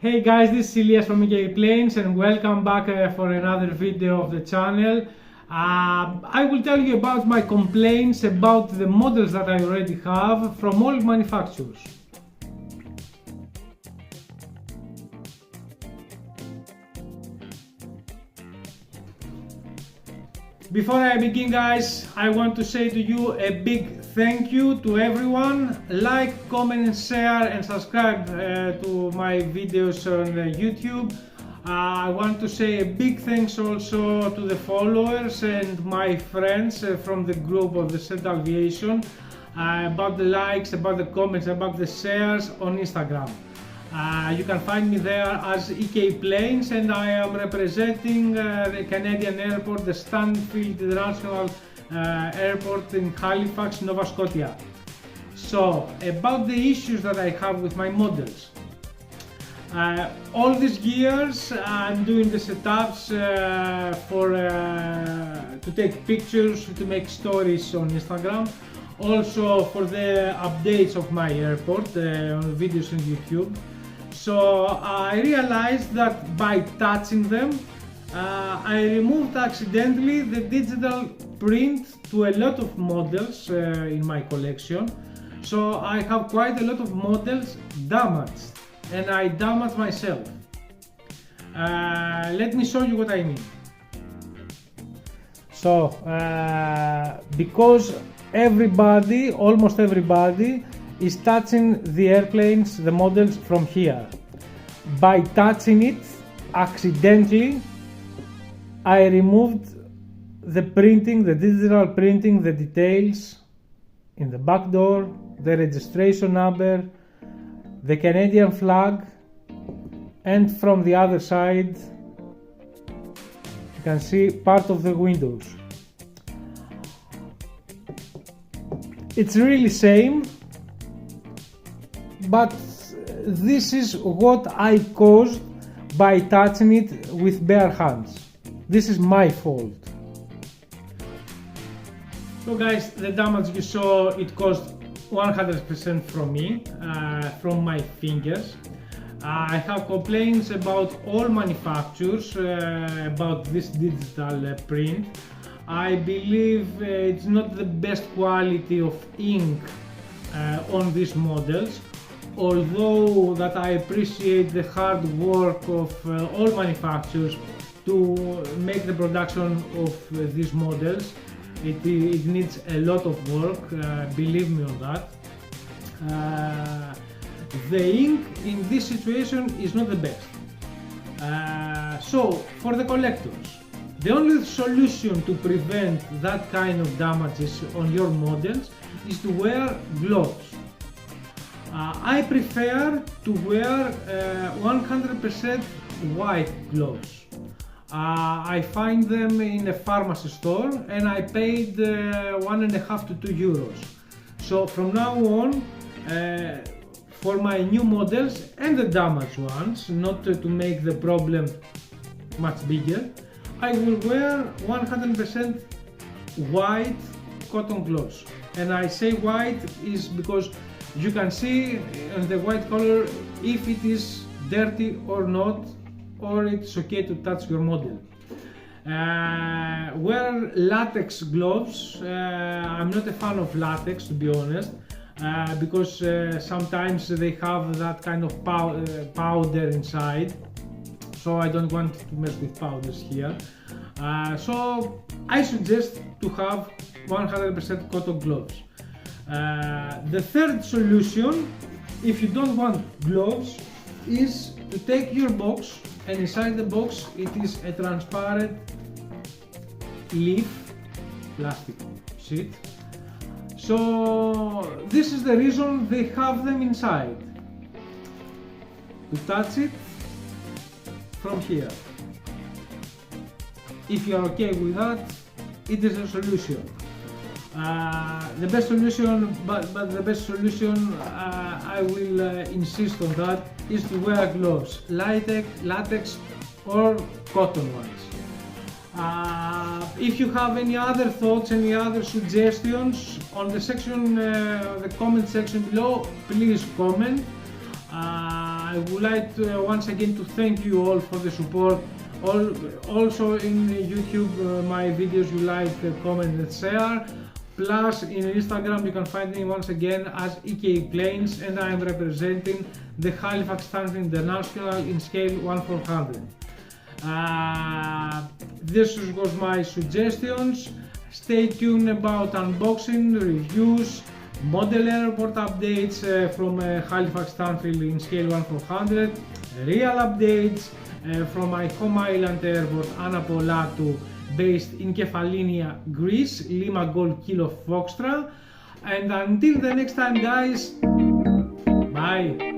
Hey guys, this is Elias from EK Planes and welcome back for another video of the channel. I will tell you about my complaints about the models that I already have from all manufacturers. Before I begin guys, I want to say to you a big thank you to everyone. Like, comment and share and subscribe to my videos on YouTube. I want to say a big thanks also to the followers and my friends from the group of the Central Aviation about the likes, about the comments, about the shares on Instagram. You can find me there as EK Planes and I am representing the Canadian airport, the Stanfield International Airport in Halifax, Nova Scotia. So, about the issues that I have with my models. All these years I'm doing the setups to take pictures, to make stories on Instagram. Also for the updates of my airport on videos on YouTube. So I realized that by touching them, I removed accidentally the digital print to a lot of models in my collection. So I have quite a lot of models damaged, and I damaged myself. Let me show you what I mean. So because everybody, almost everybody, is touching the airplanes, the models from here. By touching it accidentally, I removed the printing, the digital printing, the details in the back door, the registration number, the Canadian flag, and from the other side you can see part of the windows. It's really shame, but this is what I caused by touching it with bare hands. This is my fault. So guys, the damage you saw, it caused 100% from me, from my fingers. I have complaints about all manufacturers about this digital print. I believe it's not the best quality of ink on these models, although that I appreciate the hard work of all manufacturers to make the production of these models. It needs a lot of work, believe me on that. The ink in this situation is not the best. So for the collectors, the only solution to prevent that kind of damages on your models is to wear gloves. I prefer to wear 100% white gloves. I find them in a pharmacy store and I paid 1.5 to 2 euros. So from now on, for my new models and the damaged ones, not to make the problem much bigger, I will wear 100% white cotton gloves. And I say white is because you can see in the white color if it is dirty or not, or it's okay to touch your model. Wear latex gloves. I'm not a fan of latex, to be honest, because sometimes they have that kind of powder inside, so I don't want to mess with powders here. So I suggest to have 100% cotton gloves. The third solution, if you don't want gloves, is to take your box, and inside the box it is a transparent leaf plastic sheet. So this is the reason they have them inside, to touch it from here. If you are okay with that, it is a solution. The best solution, but the best solution, I will insist on that, is to wear gloves, latex or cotton ones. If you have any other thoughts, any other suggestions on the section, the comment section below, please comment. I would like to, once again to thank you all for the support. Also in YouTube, my videos you like, comment and share. Plus in Instagram you can find me once again as EK Planes, and I am representing the Halifax Stanley International in scale 1/400. This was my suggestions. Stay tuned about unboxing, reviews, model airport updates from Halifax Stanfield in scale 1/400, real updates from my home island airport Anapolatu, based in Kefalinia, Greece, Lima Golf Kilo Foxtrot. And until the next time guys, bye!